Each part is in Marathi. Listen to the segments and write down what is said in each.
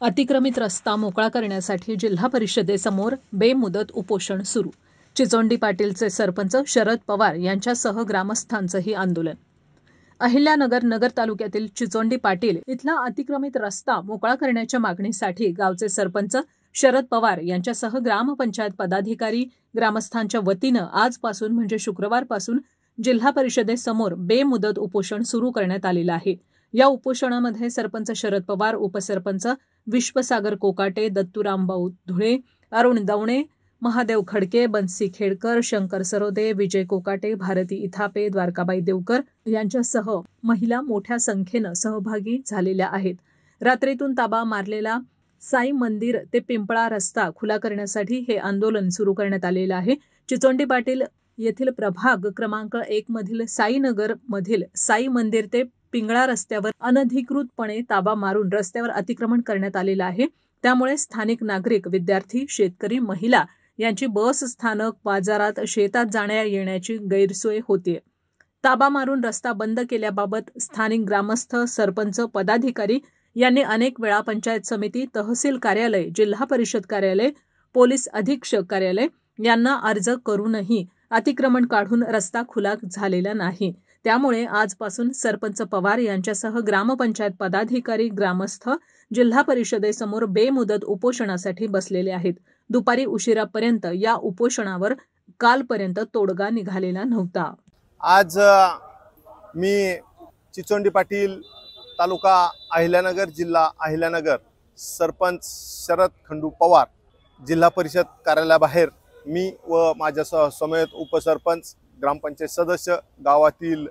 अतिक्रमित रस्ता मोकळा करण्यासाठी जिल्हा परिषदेसमोर बेमुदत उपोषण सुरू. चिचोंडी पाटीलचे सरपंच शरद पवार यांच्यासह ग्रामस्थांचंही आंदोलन. अहिल्यानगर नगर तालुक्यातील चिचोंडी पाटील इथला अतिक्रमित रस्ता मोकळा करण्याच्या मागणीसाठी गावचे सरपंच शरद पवार यांच्यासह ग्रामपंचायत पदाधिकारी ग्रामस्थांच्या वतीनं आजपासून म्हणजे शुक्रवारपासून जिल्हा परिषदेसमोर बेमुदत उपोषण सुरू करण्यात आलेलं आहे. या उपोषणामध्ये सरपंच शरद पवार, उपसरपंच विश्वसागर कोकाटे, दत्तूरामभाऊ धुळे, अरुण दवणे, महादेव खडके, बन्सी खेडकर, शंकर सरोदे, विजय कोकाटे, भारती इथापे, द्वारकाबाई देवकर यांच्यासह महिला मोठ्या संख्येनं सहभागी झालेल्या आहेत. रात्रीतून ताबा मारलेला साई मंदिर ते पिंपळा रस्ता खुला करण्यासाठी हे आंदोलन सुरू करण्यात आलेलं आहे. चिचोंडी पाटील येथील प्रभाग क्रमांक 1 मधील साईनगर मधील साई मंदिर ते पिंगळा रस्त्यावर अनधिकृतपणे ताबा मारून रस्त्यावर अतिक्रमण करण्यात आलेलं आहे. त्यामुळे स्थानिक नागरिक, विद्यार्थी, शेतकरी, महिला यांची बस स्थानक, बाजारात, शेतात जाण्या येण्याची गैरसोय होतीये. ताबा मारून रस्ता बंद केल्याबाबत स्थानिक ग्रामस्थ, सरपंच, पदाधिकारी यांनी अनेक वेळा पंचायत समिती, तहसील कार्यालय, जिल्हा परिषद कार्यालय, पोलीस अधीक्षक कार्यालय यांना अर्ज करूनही अतिक्रमण काढून रस्ता खुला झालेला नाही. त्यामुळे आजपासून सरपंच पवार यांच्यासह ग्रामपंचायत पदाधिकारी, ग्रामस्थ जिल्हा परिषदेसमोर बेमुदत उपोषणासाठी बसलेले आहेत. दुपारी उशिरापर्यंत या उपोषणावर कालपर्यंत तोडगा निघालेला नव्हता. आज मी चिचोंडी पाटील, तालुका अहिल्यानगर, जिल्हा अहिल्यानगर, सरपंच शरद खंडू पवार, जिल्हा परिषद कार्यालयाबाहेर मी व माझ्या समेत उपसरपंच, ग्रामपंचायत सदस्य, गावातील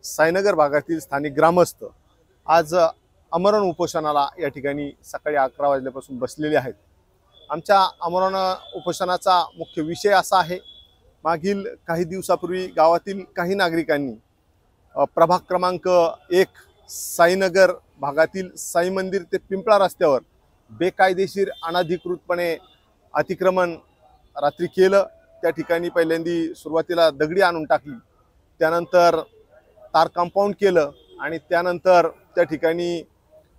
साईनगर भागातील स्थानिक ग्रामस्थ आज आमरण उपोषणाला या ठिकाणी सकाळी 11 वाजल्यापासून बसलेले आहेत. आमच्या आमरण उपोषणाचा मुख्य विषय असा आहे, मागील काही दिवसापूर्वी गावातील काही नागरिकांनी प्रभाग क्रमांक 1 साईनगर भागातील साई मंदिर ते पिंपळा रस्त्यावर बेकायदेशीर अनधिकृतपणे अतिक्रमण रात्री केलं. त्या ठिकाणी पहिल्यांदी सुरुवातीला दगडी आणून टाकली, त्यानंतर तार कंपाऊंड केलं आणि त्यानंतर त्या ठिकाणी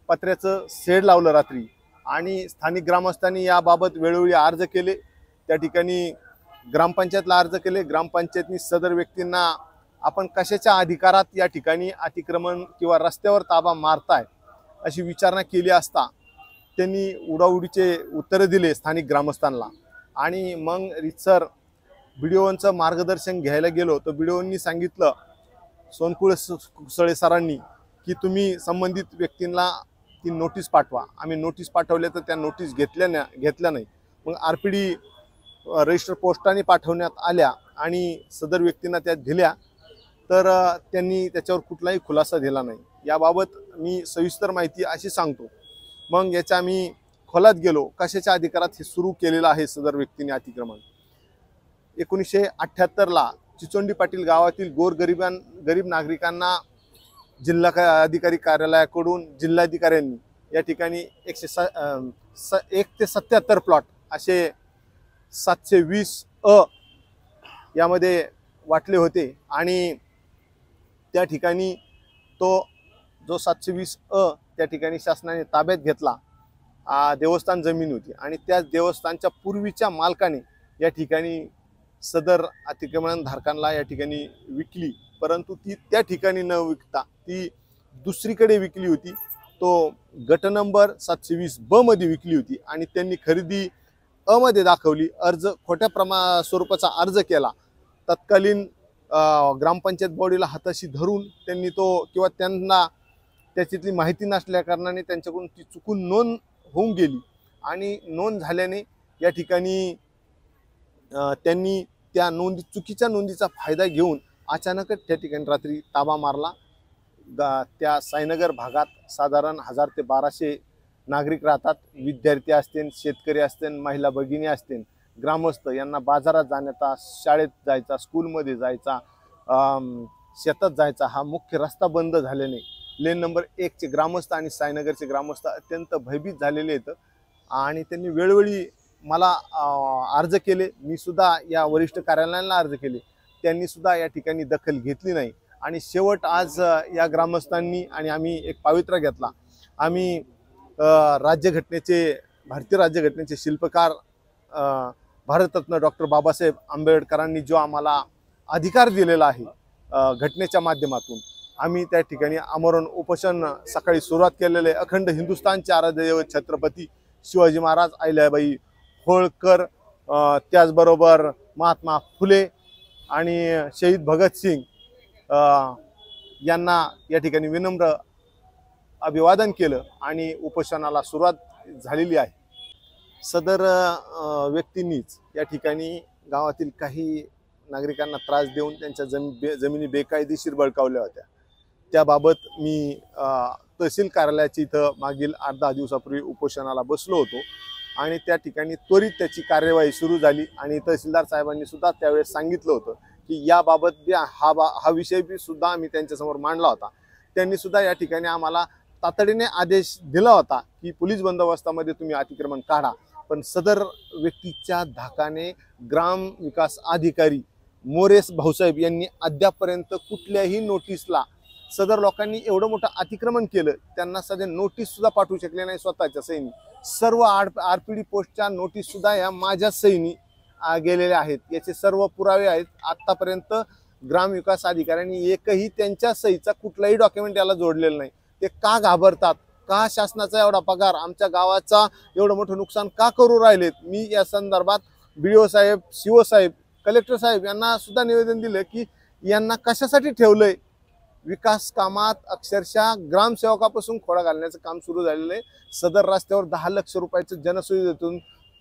पत्र्याचं शेड लावलं रात्री. आणि स्थानिक ग्रामस्थांनी याबाबत वेळोवेळी अर्ज केले. त्या ठिकाणी ग्रामपंचायतला अर्ज केले. ग्रामपंचायतनी सदर व्यक्तींना आपण कशाच्या अधिकारात या ठिकाणी अतिक्रमण किंवा रस्त्यावर ताबा मारताय अशी विचारणा केली असता त्यांनी उडाउडीचे उत्तरं दिले स्थानिक ग्रामस्थांना. आणि मग रितसर बीडीओंचं मार्गदर्शन घ्यायला गेलो तर बीडीओंनी सांगितलं, सोनकुळे सरांनी, की तुम्ही संबंधित व्यक्तींना ती नोटीस पाठवा. आम्ही नोटीस पाठवल्या तर त्या नोटीस घेतल्या नाही. मग RPD रजिस्टर पोस्टाने पाठवण्यात आल्या आणि सदर व्यक्तींना त्या दिल्या, तर त्यांनी त्याच्यावर कुठलाही खुलासा दिला नाही. याबाबत मी सविस्तर माहिती अशी सांगतो. मग याच्या आम्ही खोलात गेलो, कशाच्या अधिकारात हे सुरू केलेलं आहे सदर व्यक्तीने अतिक्रमण. 1978ला चिचोंडी पाटील गावातील गरीब नागरिकांना जिल्हा अधिकारी कार्यालयाकडून जिल्हाधिकाऱ्यांनी या ठिकाणी 1 ते 77 प्लॉट असे 720 यामध्ये वाटले होते. आणि त्या ठिकाणी तो जो 720 त्या ठिकाणी शासनाने ताब्यात घेतला. देवस्थान जमीन होती आणि त्या देवस्थानच्या पूर्वीच्या मालकाने या ठिकाणी सदर अतिक्रमण धारकांना या ठिकाणी विकली, परंतु ती त्या ठिकाणी न विकता ती दुसरीकडे विकली होती. तो गट नंबर 720B मध्ये विकली होती आणि त्यांनी खरेदी मध्ये दाखवली. अर्ज खोट्या स्वरूपाचा अर्ज केला. तत्कालीन ग्रामपंचायत बॉडीला हाताशी धरून त्यांनी तो, किंवा त्यांना त्याच्यातली माहिती नसल्या कारणाने त्यांच्याकडून ती चुकून नोंद होऊन गेली आणि नोंद झाल्याने या ठिकाणी त्यांनी त्या चुकीच्या नोंदीचा फायदा घेऊन अचानकच त्या ठिकाणी रात्री ताबा मारला. त्या साईनगर भागात साधारण 1000 ते 1200 नागरिक राहतात. विद्यार्थी असतील, शेतकरी असतील, महिला भगिनी असतील, ग्रामस्थ यांना बाजारात जाण्याचा, शाळेत जायचा, स्कूलमध्ये जायचा, शेतात जायचा हा मुख्य रस्ता बंद झाल्याने लेन नंबर 1 चे ग्रामस्थ आणि साईनगरचे ग्रामस्थ अत्यंत भयभीत झालेले आहेत. आणि त्यांनी वेळोवेळी मला अर्ज केले. मी सुद्धा या वरिष्ठ कार्यालयाला अर्ज केले, त्यांनी सुद्धा या ठिकाणी दखल घेतली नाही. आणि शेवट आज या ग्रामस्थांनी आणि आम्ही एक पवित्रा घेतला. आम्ही भारतीय राज्यघटनेचे शिल्पकार भारतरत्न डॉक्टर बाबासाहेब आंबेडकरांनी जो आम्हाला अधिकार दिलेला आहे, घटनेच्या माध्यमातून आम्ही त्या ठिकाणी आमरण उपोषण सकाळी सुरुवात केलेले. अखंड हिंदुस्थानचे आराध्य दैवत छत्रपती शिवाजी महाराज, अहिल्याबाई होळकर, त्याचबरोबर महात्मा फुले आणि शहीद भगतसिंग यांना या ठिकाणी विनम्र अभिवादन केलं आणि उपोषणाला सुरुवात झालेली आहे. सदर व्यक्तींनीच या ठिकाणी गावातील काही नागरिकांना त्रास देऊन त्यांच्या जमिनी बेकायदेशीर बळकावल्या होत्या. त्याबाबत मी तहसील कार्यालयाची इथं मागील 8-10 दिवसापूर्वी उपोषणाला बसलो होतो आणि त्या ठिकाणी त्वरित त्याची कार्यवाही सुरू झाली आणि तहसीलदार साहेबांनी सुद्धा त्यावेळेस सांगितलं होतं की याबाबत हा विषय बी सुद्धा आम्ही त्यांच्यासमोर मांडला होता. त्यांनी सुद्धा या ठिकाणी आम्हाला तातडीने आदेश दिला होता की पोलीस बंदोबस्तामध्ये तुम्ही अतिक्रमण काढा. पण सदर व्यक्तीच्या धाकाने ग्राम विकास अधिकारी मोरेस भाऊसाहेब यांनी अद्यापर्यंत कुठल्याही नोटीसला, सदर लोकांनी एवढं मोठं अतिक्रमण केलं, त्यांना सध्या नोटीस सुद्धा पाठवू शकले नाही स्वतःच्या सहीनी. सर्व RPD पोस्टच्या नोटीस सुद्धा ह्या माझ्या सहीनी गेलेल्या आहेत. याचे सर्व पुरावे आहेत. आतापर्यंत ग्रामविकास अधिकाऱ्यांनी एकही त्यांच्या सहीचा कुठलाही डॉक्युमेंट याला जोडलेलं नाही. ते का घाबरतात? का शासनाचा एवढा पगार आमच्या गावाचा एवढं मोठं नुकसान का करू राहिलेत? मी या संदर्भात BDO साहेब, CO साहेब, कलेक्टर साहेब यांना सुद्धा निवेदन दिलं की यांना कशासाठी ठेवलंय. विकास कामात अक्षरशः ग्रामसेवकापासून खोडा घालण्याचं काम सुरू झालेलं आहे. सदर रस्त्यावर 10 लाख रुपयाचं जनसुविधेतून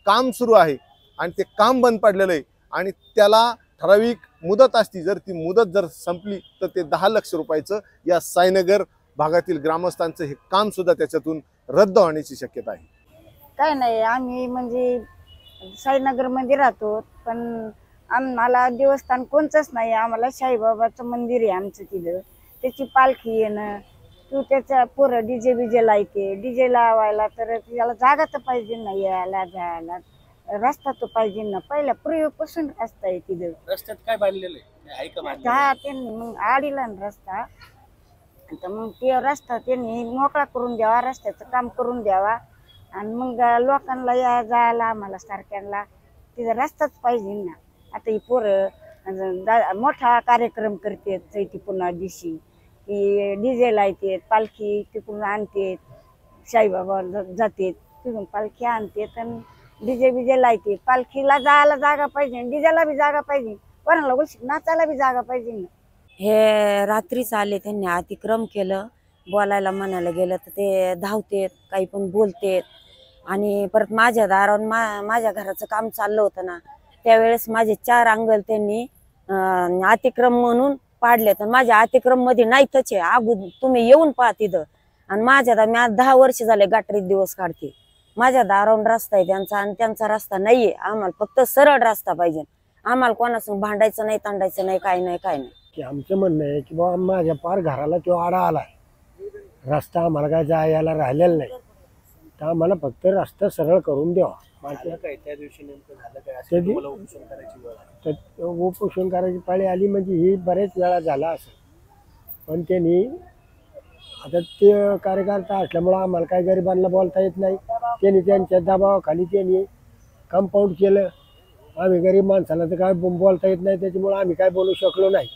काम सुरू आहे आणि ते काम बंद पडलेलं आहे आणि त्याला ठराविक मुदत असती. जर ती मुदत संपली तर ते 10 लाख रुपयाचं या साईनगर भागातील ग्रामस्थांचं हे काम सुद्धा त्याच्यातून रद्द होण्याची शक्यता आहे. काय नाही, आम्ही म्हणजे साईनगर मध्ये राहतो, पण आम्हाला देवस्थान कोणतंच नाही. आम्हाला साईबाबाचं मंदिर आहे आमचं तिथं. त्याची पालखी येणं, तू त्याच्या पोरं डीजे लावते. डीजे लावायला तर त्याला जागा तर पाहिजे ना, यायला जायला रस्ता तर पाहिजे ना. पहिल्या पूर्वीपासून रस्ता आहे तिथं. रस्त्यात काय बांधलेलं आहे त्यांनी मग आडीला ना रस्ता, तर मग ते रस्ता त्यांनी मोकळा करून द्यावा, रस्त्याचं काम करून द्यावा आणि मग लोकांना या जायला आम्हाला सारख्यांना तिथं रस्ताच पाहिजे ना. आता ही पोरं मोठा कार्यक्रम करतात चैती पुन्हा दिवशी, की डीजे लावतात, पालखी तिकडून आणतात, साईबाबा जातात, तिथून पालखी आणतात आणि डीजे लावतात. पालखीला जायला जागा पाहिजे, डीजेला बी जागा पाहिजे, कोणाला नाचायला बी जागा पाहिजे ना. हे रात्रीच आले, त्यांनी अतिक्रम केलं. बोलायला म्हणायला गेलं तर ते धावतेत, काही पण बोलतेत आणि परत माझ्या दारावर माझ्या घराचं काम चाललं होतं ना, त्यावेळेस माझे 4 अंगल त्यांनी अतिक्रम म्हणून पाडले. तर माझ्या अतिक्रम मध्ये नाहीतच आहे. अगोदर तुम्ही येऊन पहा तिथं. आणि माझ्या मी आज 10 वर्ष झाले गाठरीत दिवस काढते. माझ्या दारावरून रस्ता आहे त्यांचा आणि त्यांचा रस्ता नाहीये. आम्हाला फक्त सरळ रस्ता पाहिजे. आम्हाला कोणासंग भांडायचं नाही, तांडायचं नाही, काय नाही काय नाही. की आमचं म्हणणं आहे की बाबा माझ्या पार घराला तो आडा आला, रस्ता आम्हाला काय जायला राहिलेला नाही, तर आम्हाला फक्त रस्ता सरळ करून द्यावा. त्या दिवशी नेमकं झालं काय? उपोषण करायची वेळ आली. तर उपोषण करायची पाळी आली म्हणजे ही बरेच वेळा झाला असं, पण त्यांनी आता ते कार्यकर्ता असल्यामुळं आम्हाला काही गरिबांना बोलता येत नाही. त्यांनी त्यांच्या दबावाखाली त्यांनी कंपाऊंड केलं. आम्ही गरीब माणसाला तर काय बोलता येत नाही, त्याच्यामुळं आम्ही काय बोलू शकलो नाही.